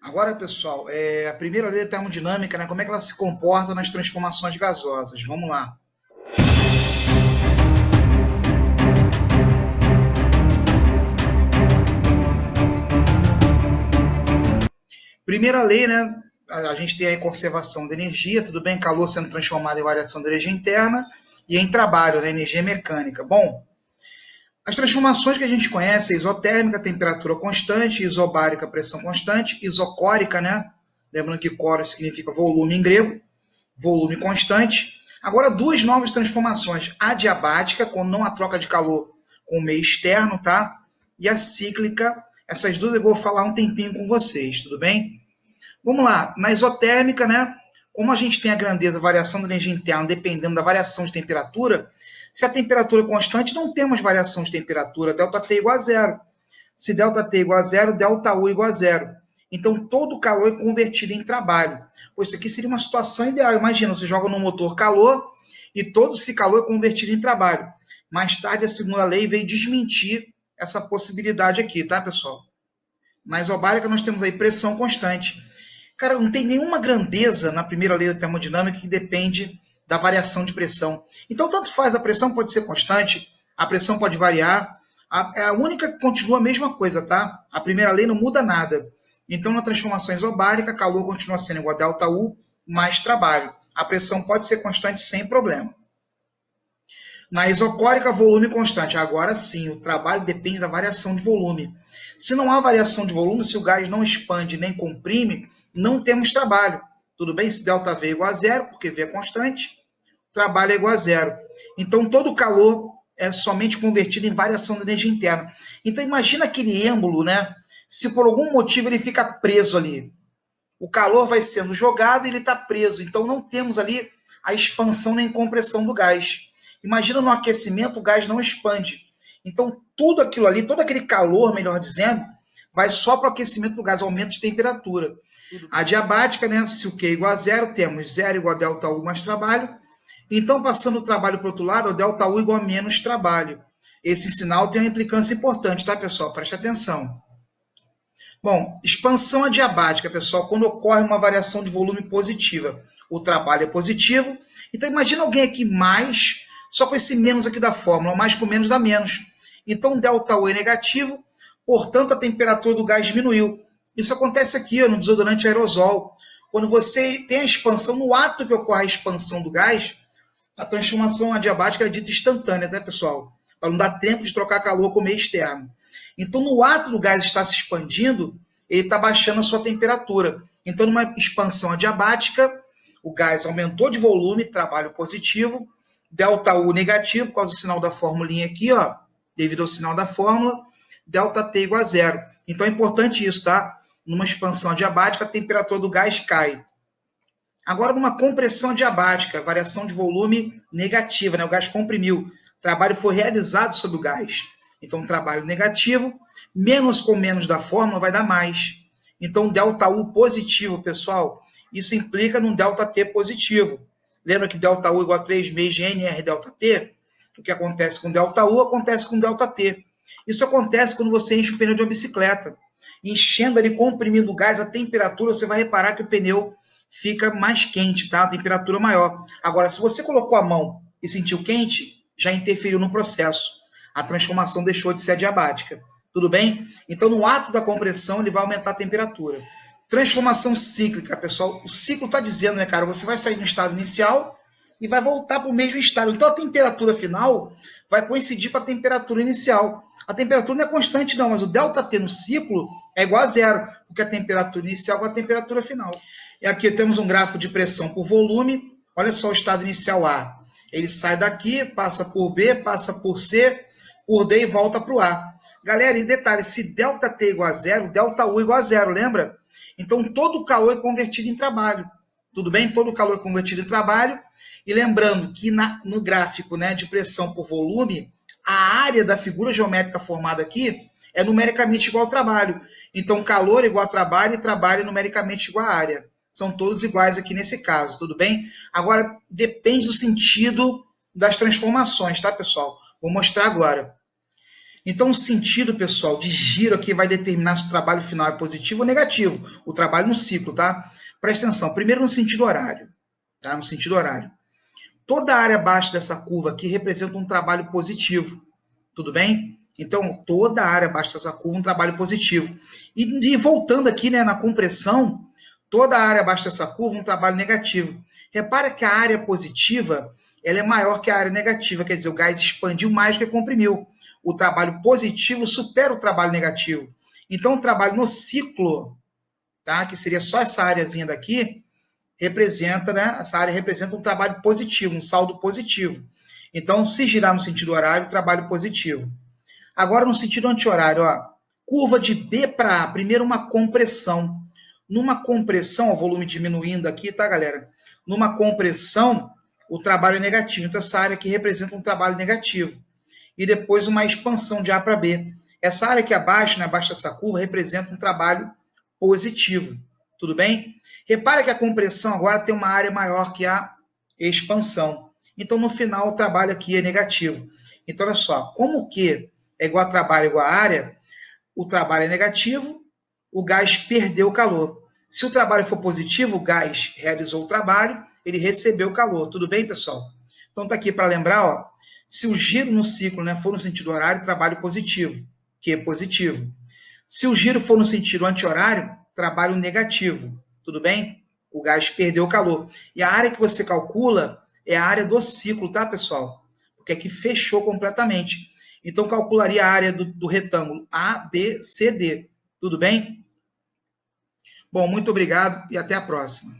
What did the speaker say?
Agora, pessoal, a primeira lei da termodinâmica, né? Como é que ela se comporta nas transformações gasosas? Vamos lá. Primeira lei, né? A gente tem aí conservação de energia, tudo bem? Calor sendo transformado em variação da energia interna e em trabalho, né? Energia mecânica. Bom, as transformações que a gente conhece, isotérmica, temperatura constante, isobárica, pressão constante, isocórica, né? Lembrando que coro significa volume em grego, volume constante. Agora, duas novas transformações. A adiabática, quando não há troca de calor com o meio externo, tá? E a cíclica, essas duas eu vou falar um tempinho com vocês, tudo bem? Vamos lá, na isotérmica, né? Como a gente tem a grandeza, a variação da energia interna, dependendo da variação de temperatura, se a temperatura é constante, não temos variação de temperatura, ΔT igual a zero. Se ΔT igual a zero, ΔU igual a zero. Então, todo o calor é convertido em trabalho. Pois isso aqui seria uma situação ideal. Imagina, você joga no motor calor e todo esse calor é convertido em trabalho. Mais tarde, a segunda lei veio desmentir essa possibilidade aqui, tá, pessoal? Na isobárica, nós temos aí pressão constante. Cara, não tem nenhuma grandeza na primeira lei da termodinâmica que depende da variação de pressão. Então, tanto faz, a pressão pode ser constante, a pressão pode variar, a única que continua a mesma coisa, tá? A primeira lei não muda nada. Então, na transformação isobárica, calor continua sendo igual a ΔU mais trabalho. A pressão pode ser constante sem problema. Na isocórica, volume constante. Agora sim, o trabalho depende da variação de volume. Se não há variação de volume, se o gás não expande nem comprime, não temos trabalho. Tudo bem? Se ΔV é igual a zero, porque V é constante, trabalho é igual a zero. Então, todo o calor é somente convertido em variação da energia interna. Então, imagina aquele êmbolo, né? Se por algum motivo ele fica preso ali. O calor vai sendo jogado e ele está preso. Então, não temos ali a expansão nem compressão do gás. Imagina no aquecimento, o gás não expande. Então, tudo aquilo ali, todo aquele calor, melhor dizendo, vai só para o aquecimento do gás, aumento de temperatura. A diabática, né, se o Q é igual a zero, temos zero igual a ΔU mais trabalho. Então, passando o trabalho para o outro lado, o ΔU igual a menos trabalho. Esse sinal tem uma implicância importante, tá, pessoal? Preste atenção. Bom, expansão adiabática, pessoal, quando ocorre uma variação de volume positiva. O trabalho é positivo. Então, imagina alguém aqui mais, só com esse menos aqui da fórmula, mais com menos dá menos. Então, ΔU é negativo, portanto, a temperatura do gás diminuiu. Isso acontece aqui ó, no desodorante aerosol. Quando você tem a expansão, no ato que ocorre a expansão do gás, a transformação adiabática é dita instantânea, tá, pessoal? Para não dar tempo de trocar calor com o meio externo. Então, no ato do gás estar se expandindo, ele está baixando a sua temperatura. Então, numa expansão adiabática, o gás aumentou de volume, trabalho positivo, ΔU negativo, por causa do sinal da formulinha aqui, ó, devido ao sinal da fórmula, ΔT igual a zero. Então, é importante isso, tá? Numa expansão adiabática, a temperatura do gás cai. Agora, numa compressão adiabática, variação de volume negativa, né? O gás comprimiu. O trabalho foi realizado sobre o gás. Então, trabalho negativo, menos com menos da fórmula vai dar mais. Então, ΔU positivo, pessoal, isso implica num ΔT positivo. Lembra que ΔU igual a 3 meses de NR∆T? O que acontece com ΔU acontece com ΔT. Isso acontece quando você enche o pneu de uma bicicleta. Enchendo ali, comprimindo o gás, a temperatura, você vai reparar que o pneu fica mais quente, tá? A temperatura maior. Agora, se você colocou a mão e sentiu quente, já interferiu no processo. A transformação deixou de ser adiabática. Tudo bem? Então, no ato da compressão, ele vai aumentar a temperatura. Transformação cíclica, pessoal. O ciclo está dizendo, né, cara? Você vai sair do estado inicial e vai voltar para o mesmo estado. Então, a temperatura final vai coincidir com a temperatura inicial. A temperatura não é constante, não, mas o ΔT no ciclo é igual a zero, porque a temperatura inicial com a temperatura final. E aqui temos um gráfico de pressão por volume. Olha só o estado inicial A. Ele sai daqui, passa por B, passa por C, por D e volta para o A. Galera, e detalhe, se ΔT é igual a zero, ΔU é igual a zero, lembra? Então, todo o calor é convertido em trabalho. Tudo bem? Todo o calor é convertido em trabalho. E lembrando que no gráfico, né, de pressão por volume, a área da figura geométrica formada aqui é numericamente igual ao trabalho. Então, calor é igual a trabalho e trabalho é numericamente igual à área. São todos iguais aqui nesse caso, tudo bem? Agora, depende do sentido das transformações, tá, pessoal? Vou mostrar agora. Então, o sentido, pessoal, de giro aqui vai determinar se o trabalho final é positivo ou negativo. O trabalho no ciclo, tá? Presta atenção. Primeiro, no sentido horário. Tá? No sentido horário. Toda a área abaixo dessa curva aqui representa um trabalho positivo. Tudo bem? Então, toda a área abaixo dessa curva um trabalho positivo. E voltando aqui, né, na compressão, toda a área abaixo dessa curva um trabalho negativo. Repara que a área positiva ela é maior que a área negativa, quer dizer, o gás expandiu mais do que comprimiu. O trabalho positivo supera o trabalho negativo. Então, o trabalho no ciclo, tá, que seria só essa áreazinha daqui, representa, né, essa área representa um trabalho positivo, um saldo positivo. Então, se girar no sentido horário, trabalho positivo. Agora, no sentido anti-horário, ó, curva de B para A, primeiro uma compressão. Numa compressão, o volume diminuindo aqui, tá, galera? Numa compressão, o trabalho é negativo. Então, essa área aqui representa um trabalho negativo. E depois uma expansão de A para B. Essa área aqui abaixo, né, abaixo dessa curva, representa um trabalho positivo. Tudo bem? Repara que a compressão agora tem uma área maior que a expansão. Então, no final, o trabalho aqui é negativo. Então, olha só, como que é igual a trabalho igual a área, o trabalho é negativo, o gás perdeu o calor. Se o trabalho for positivo, o gás realizou o trabalho, ele recebeu o calor. Tudo bem, pessoal? Então, está aqui para lembrar, ó, se o giro no ciclo, né, for no sentido horário, trabalho positivo, que é positivo. Se o giro for no sentido anti-horário, trabalho negativo. Tudo bem? O gás perdeu o calor. E a área que você calcula é a área do ciclo, tá, pessoal? Porque aqui fechou completamente. Então, calcularia a área do retângulo A, B, C, D. Tudo bem? Bom, muito obrigado e até a próxima.